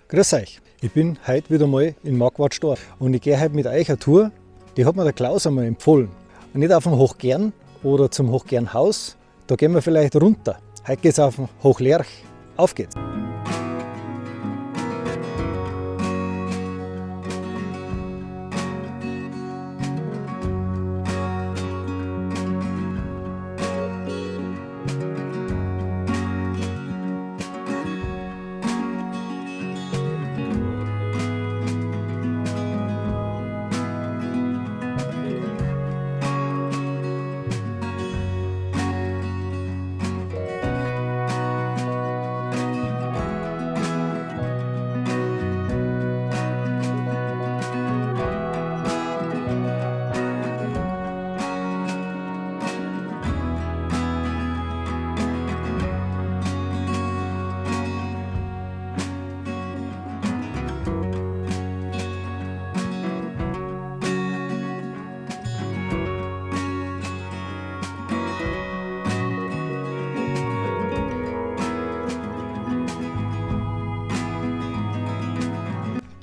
Grüß euch, ich bin heute wieder mal in Marquardstorf und ich gehe heute mit euch eine Tour, die hat mir der Klaus einmal empfohlen. Und nicht auf dem Hochgern oder zum Hochgernhaus, da gehen wir vielleicht runter. Heute geht es auf den Hochlerch. Auf geht's!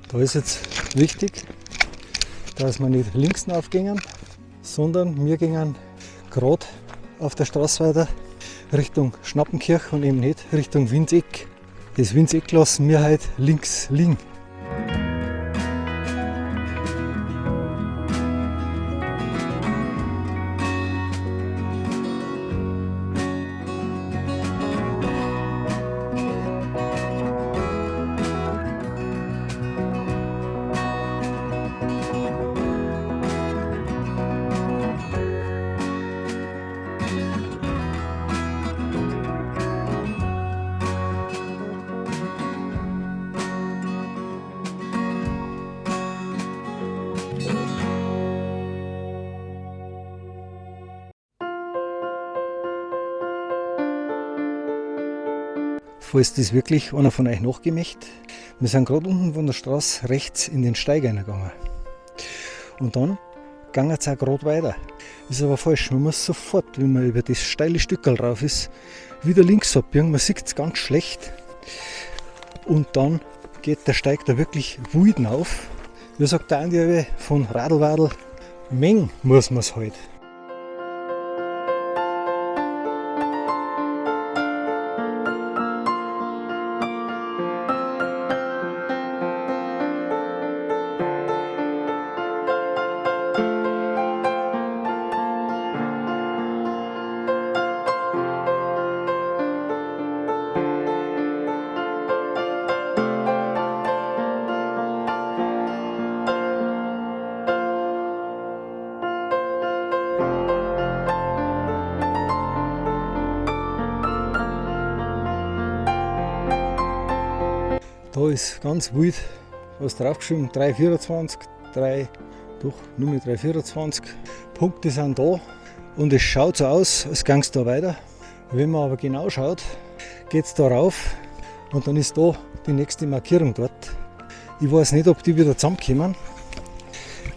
Da ist jetzt wichtig, dass wir nicht links aufgehen, sondern wir gehen gerade auf der Straße weiter Richtung Schnappenkirch und eben nicht Richtung Winseck. Das Winseck lassen wir heute links liegen. Falls das wirklich einer von euch nachgemächt, wir sind gerade unten von der Straße rechts in den Steig reingegangen. Und dann ging es auch gerade weiter. Ist aber falsch, man muss sofort, wenn man über das steile Stückerl rauf ist, wieder links abbiegen. Man sieht es ganz schlecht. Und dann geht der Steig da wirklich wilden auf. Wie sagt der Andi von Radlwadl, Meng muss man es halt. Da ist ganz wild was draufgeschrieben, 3,24, nur mit 3,24. Punkte sind da und es schaut so aus, als ging es da weiter. Wenn man aber genau schaut, geht es da rauf und dann ist da die nächste Markierung dort. Ich weiß nicht, ob die wieder zusammenkommen.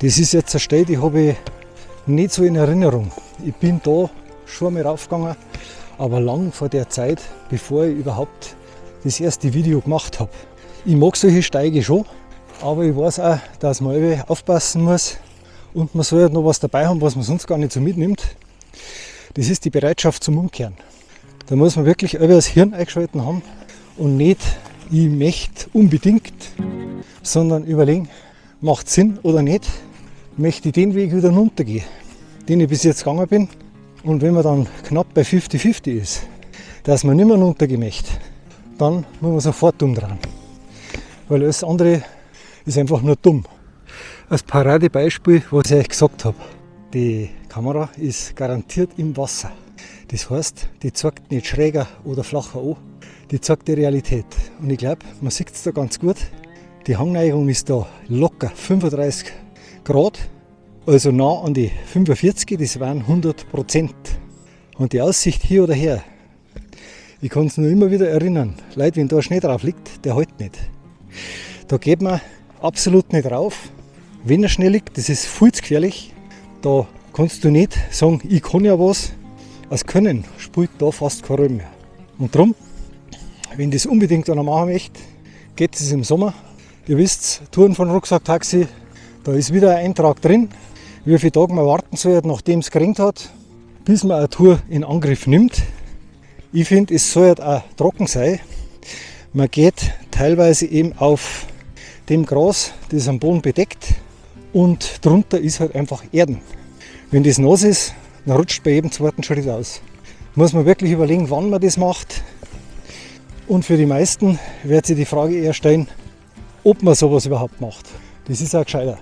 Das ist jetzt eine Stelle, die habe ich nicht so in Erinnerung. Ich bin da schon mal raufgegangen, aber lang vor der Zeit, bevor ich überhaupt das erste Video gemacht habe. Ich mag solche Steige schon, aber ich weiß auch, dass man irgendwie aufpassen muss und man soll halt noch was dabei haben, was man sonst gar nicht so mitnimmt. Das ist die Bereitschaft zum Umkehren. Da muss man wirklich irgendwie das Hirn eingeschalten haben und nicht, ich möchte unbedingt, sondern überlegen, macht Sinn oder nicht, möchte ich den Weg wieder runtergehen, den ich bis jetzt gegangen bin. Und wenn man dann knapp bei 50-50 ist, dass man nicht mehr runtergehen möchte, dann muss man sofort umdrehen. Weil alles andere ist einfach nur dumm. Als Paradebeispiel, was ich euch gesagt habe. Die Kamera ist garantiert im Wasser. Das heißt, die zeigt nicht schräger oder flacher an, die zeigt die Realität. Und ich glaube, man sieht es da ganz gut. Die Hangneigung ist da locker 35 Grad, also nah an die 45, das waren 100%. Und die Aussicht hier oder her, ich kann es nur immer wieder erinnern, Leute, wenn da Schnee drauf liegt, der hält nicht. Da geht man absolut nicht rauf. Wenn er Schnee liegt, das ist viel zu gefährlich. Da kannst du nicht sagen, ich kann ja was. Als Können spielt da fast keine Rolle mehr. Und darum, wenn das unbedingt einer machen möchte, geht es im Sommer. Ihr wisst, Touren von Rucksack-Taxi, da ist wieder ein Eintrag drin, wie viele Tage man warten soll, nachdem es geregnet hat, bis man eine Tour in Angriff nimmt. Ich finde, es soll halt auch trocken sein. Man geht teilweise eben auf dem Gras, das am Boden bedeckt, und drunter ist halt einfach Erden. Wenn das nass ist, dann rutscht bei jedem zweiten Schritt aus. Muss man wirklich überlegen, wann man das macht. Und für die meisten wird sich die Frage eher stellen, ob man sowas überhaupt macht. Das ist auch gescheiter.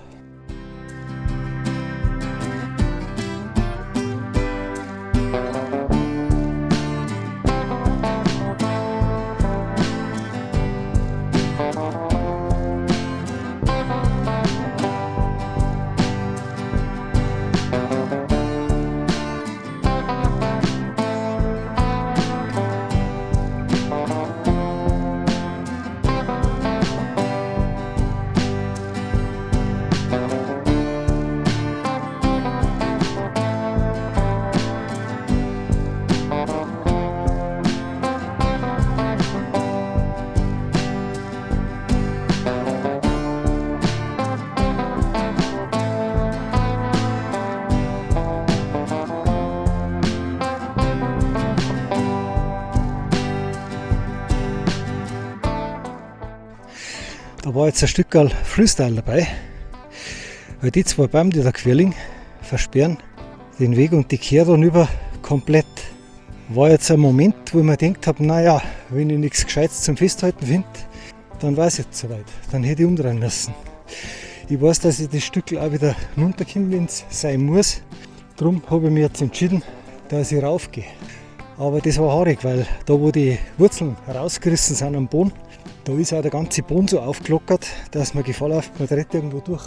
Da war jetzt ein Stückerl Freestyle dabei, weil die zwei Bäume, die da querliegen, versperren den Weg und die Kehr dann über komplett. War jetzt ein Moment, wo ich mir gedacht habe, naja, wenn ich nichts Gescheites zum Festhalten finde, dann war es jetzt soweit. Dann hätte ich umdrehen müssen. Ich weiß, dass ich das Stückel auch wieder runterkomme, wenn es sein muss. Darum habe ich mich jetzt entschieden, dass ich raufgehe. Aber das war haarig, weil da wo die Wurzeln rausgerissen sind am Boden, da ist auch der ganze Boden so aufgelockert, dass man Gefahr läuft, man dreht irgendwo durch.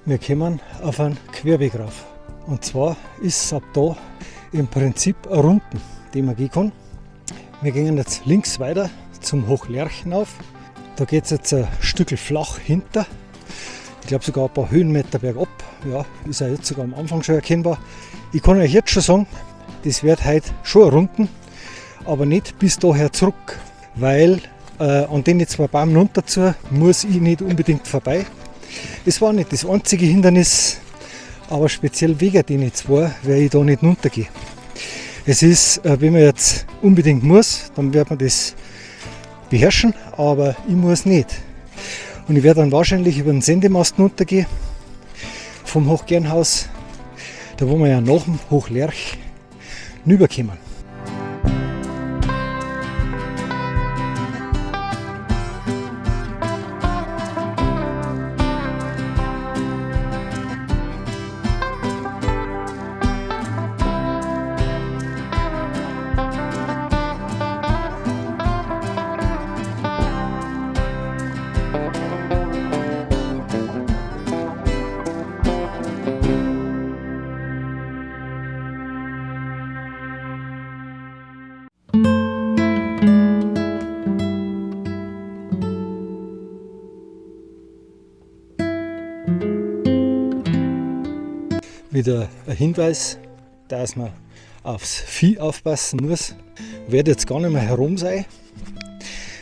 Wir kommen auf einen Querweg rauf. Und zwar ist es ab da im Prinzip ein Runden, den man gehen kann. Wir gehen jetzt links weiter zum Hochlerch hinauf. Da geht es jetzt ein Stückchen flach hinter. Ich glaube sogar ein paar Höhenmeter bergab. Ja, ist ja jetzt sogar am Anfang schon erkennbar. Ich kann euch jetzt schon sagen, das wird heute schon Runden, aber nicht bis daher zurück, weil an den zwei Bäumen runter zu muss ich nicht unbedingt vorbei. Es war nicht das einzige Hindernis, aber speziell wegen den zwei werde ich da nicht runtergehen. Es ist, wenn man jetzt unbedingt muss, dann wird man das beherrschen, aber ich muss nicht. Und ich werde dann wahrscheinlich über den Sendemast runtergehen vom Hochgernhaus, da wo wir ja nach dem Hochlerch rüberkommen. Wieder ein Hinweis, dass man aufs Vieh aufpassen muss. Wird jetzt gar nicht mehr herum sein.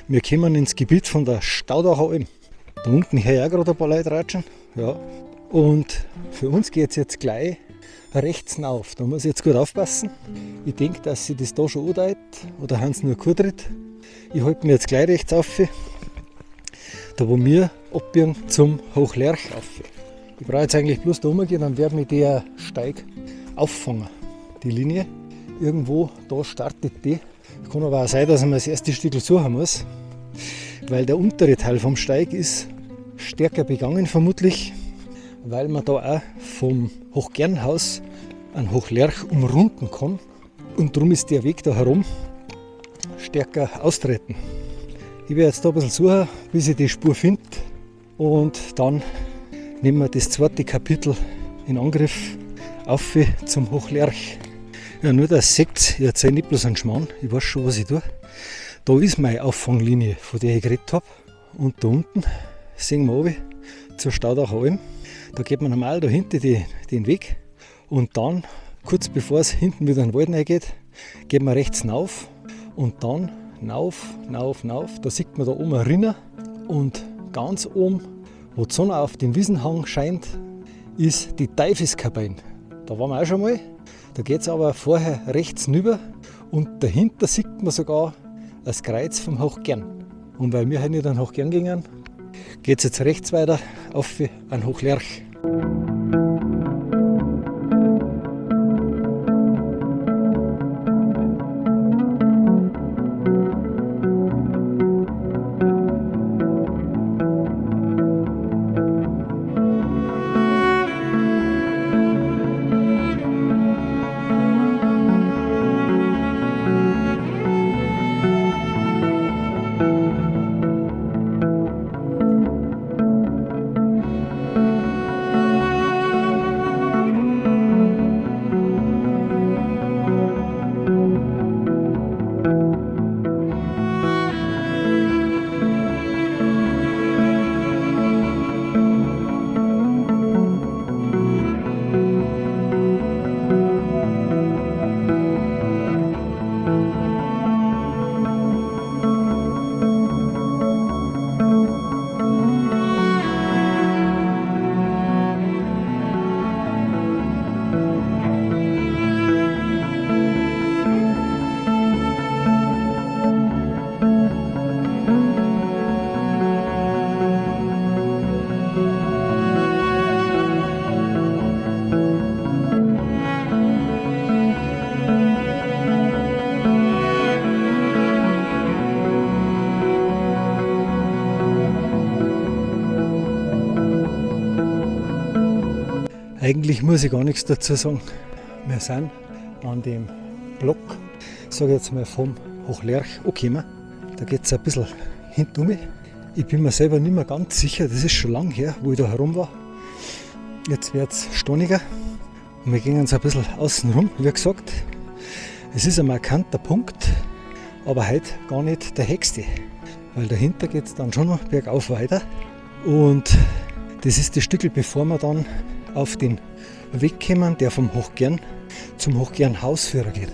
Wir kommen ins Gebiet von der Staudacher Alm. Da unten höre ich auch gerade ein paar Leute ratschen. Ja. Und für uns geht es jetzt gleich rechts hinauf. Da muss ich jetzt gut aufpassen. Ich denke, dass sie das da schon andeutet oder haben sie nur Kurtritt. Ich halte mir jetzt gleich rechts auf, da wo wir abbiegen zum Hochlerch auf. Ich brauche jetzt eigentlich bloß da rumgehen, dann wird mich der Steig auffangen. Die Linie, irgendwo da startet die. Kann aber auch sein, dass man das erste Stück suchen muss, weil der untere Teil vom Steig ist stärker begangen vermutlich, weil man da auch vom Hochgernhaus an Hochlerch umrunden kann. Und darum ist der Weg da herum stärker austreten. Ich werde jetzt da ein bisschen suchen, bis ich die Spur finde und dann nehmen wir das zweite Kapitel in Angriff auf zum Hochlerch. Ja, nur dass ihr seht, ich erzähle nicht bloß einen Schmarrn, ich weiß schon, was ich tue. Da ist meine Auffanglinie, von der ich geredet habe. Und da unten sehen wir runter zur Staudacher Alm. Da geht man normal da hinten den Weg. Und dann, kurz bevor es hinten wieder in den Wald reingeht, geht man rechts hinauf. Und dann nauf. Da sieht man da oben ein Rinner und ganz oben, wo die Sonne auf den Wiesenhang scheint, ist die Teifiskapelle. Da waren wir auch schon mal. Da geht es aber vorher rechts rüber und dahinter sieht man sogar das Kreuz vom Hochgern. Und weil wir halt nicht an Hochgern gingen, geht es jetzt rechts weiter auf an Hochlerch. Eigentlich muss ich gar nichts dazu sagen. Wir sind an dem Block, sage ich jetzt mal, vom Hochlerch angekommen. Da geht es ein bisschen hinten um. Ich bin mir selber nicht mehr ganz sicher, das ist schon lange her, wo ich da herum war. Jetzt wird es stoniger und wir gehen uns ein bisschen außen rum, wie gesagt. Es ist ein markanter Punkt, aber heute gar nicht der höchste, weil dahinter geht es dann schon noch bergauf weiter. Und das ist das Stückel, bevor wir dann auf den Weg kommen, der vom Hochgern zum Hochgern Hausführer geht.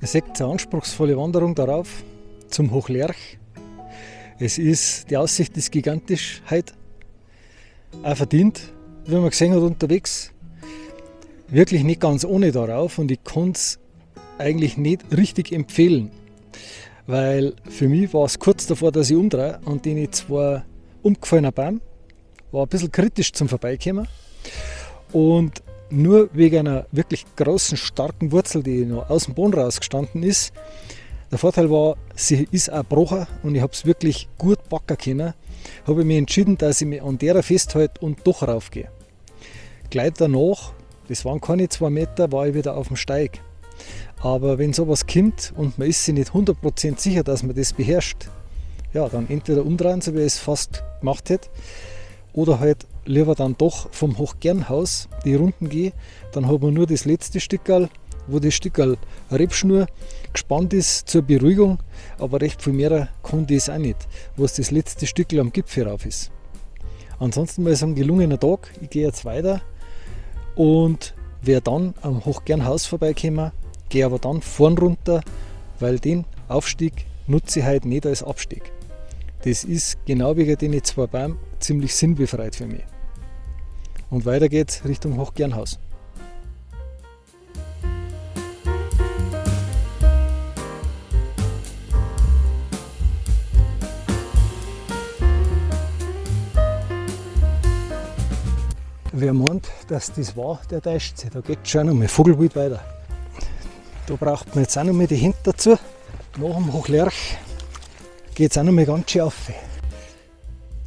Ihr seht eine anspruchsvolle Wanderung darauf zum Hochlerch. Die Aussicht ist gigantisch heute. Auch verdient, wie man gesehen hat unterwegs. Wirklich nicht ganz ohne darauf und ich kann es eigentlich nicht richtig empfehlen. Weil für mich war es kurz davor, dass ich umdrehe und den ich zwar umgefallener Baum war ein bisschen kritisch zum Vorbeikommen. Und nur wegen einer wirklich großen, starken Wurzel, die noch aus dem Boden rausgestanden ist. Der Vorteil war, sie ist auch gebrochen und ich habe es wirklich gut packen können. Habe ich mich entschieden, dass ich mich an der festhalte und doch raufgehe. Gleich danach, das waren keine 2 Meter, war ich wieder auf dem Steig. Aber wenn sowas kommt und man ist sich nicht 100% sicher, dass man das beherrscht, ja, dann entweder umdrehen, so wie ich es fast gemacht hätte, oder halt lieber dann doch vom Hochgernhaus die Runden gehe. Dann hat man nur das letzte Stückerl, wo das Stückerl Rebschnur gespannt ist zur Beruhigung, aber recht viel mehr konnte ich es auch nicht, wo es das letzte Stückel am Gipfel rauf ist. Ansonsten mal so ein gelungener Tag. Ich gehe jetzt weiter und werde dann am Hochgernhaus vorbeikommen, gehe aber dann vorn runter, weil den Aufstieg nutze ich halt nicht als Abstieg. Das ist genau wegen den 2 Bäumen ziemlich sinnbefreit für mich. Und weiter geht's Richtung Hochgernhaus. Wer meint, dass das war, der täuscht sich. Da geht es schon einmal Vogelwild weiter. Da braucht man jetzt auch noch mal die Hände dazu. Nach dem Hochlerch geht es auch noch mal ganz schön auf.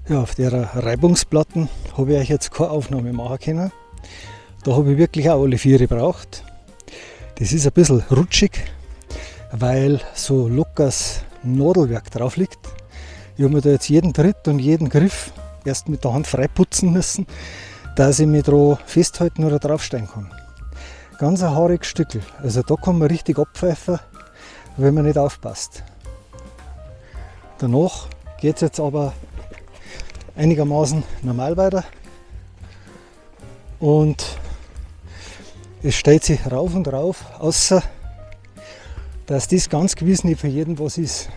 Ja, auf der Reibungsplatten habe ich euch jetzt keine Aufnahme machen können. Da habe ich wirklich auch alle 4 gebraucht. Das ist ein bisschen rutschig, weil so lockeres Nadelwerk drauf liegt. Ich habe mir da jetzt jeden Tritt und jeden Griff erst mit der Hand freiputzen müssen, dass ich mich da festhalten oder draufsteigen kann. Ganz ein haariges Stückel. Also da kann man richtig abpfeifen, wenn man nicht aufpasst. Danach geht es jetzt aber einigermaßen normal weiter. Und es stellt sich rauf und rauf, außer dass das ganz gewiss nicht für jeden was ist.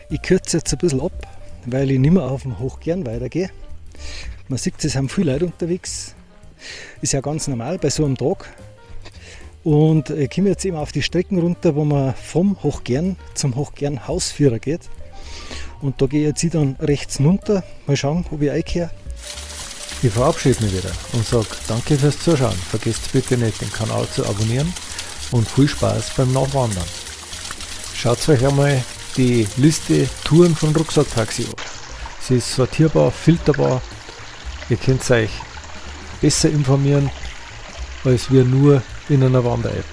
Ich kürze jetzt ein bisschen ab, weil ich nicht mehr auf dem Hochgern weitergehe. Man sieht, es sind viele Leute unterwegs. Ist ja ganz normal bei so einem Tag. Und ich komme jetzt eben auf die Strecken runter, wo man vom Hochgern zum Hochgern-Hausführer geht. Und da gehe ich jetzt dann rechts runter. Mal schauen, ob ich einkehre. Ich verabschiede mich wieder und sage danke fürs Zuschauen. Vergesst bitte nicht, den Kanal zu abonnieren und viel Spaß beim Nachwandern. Schaut euch einmal die Liste Touren von Rucksacktaxi an. Sie ist sortierbar, filterbar. Ihr könnt euch besser informieren als wir nur in einer Wander-App.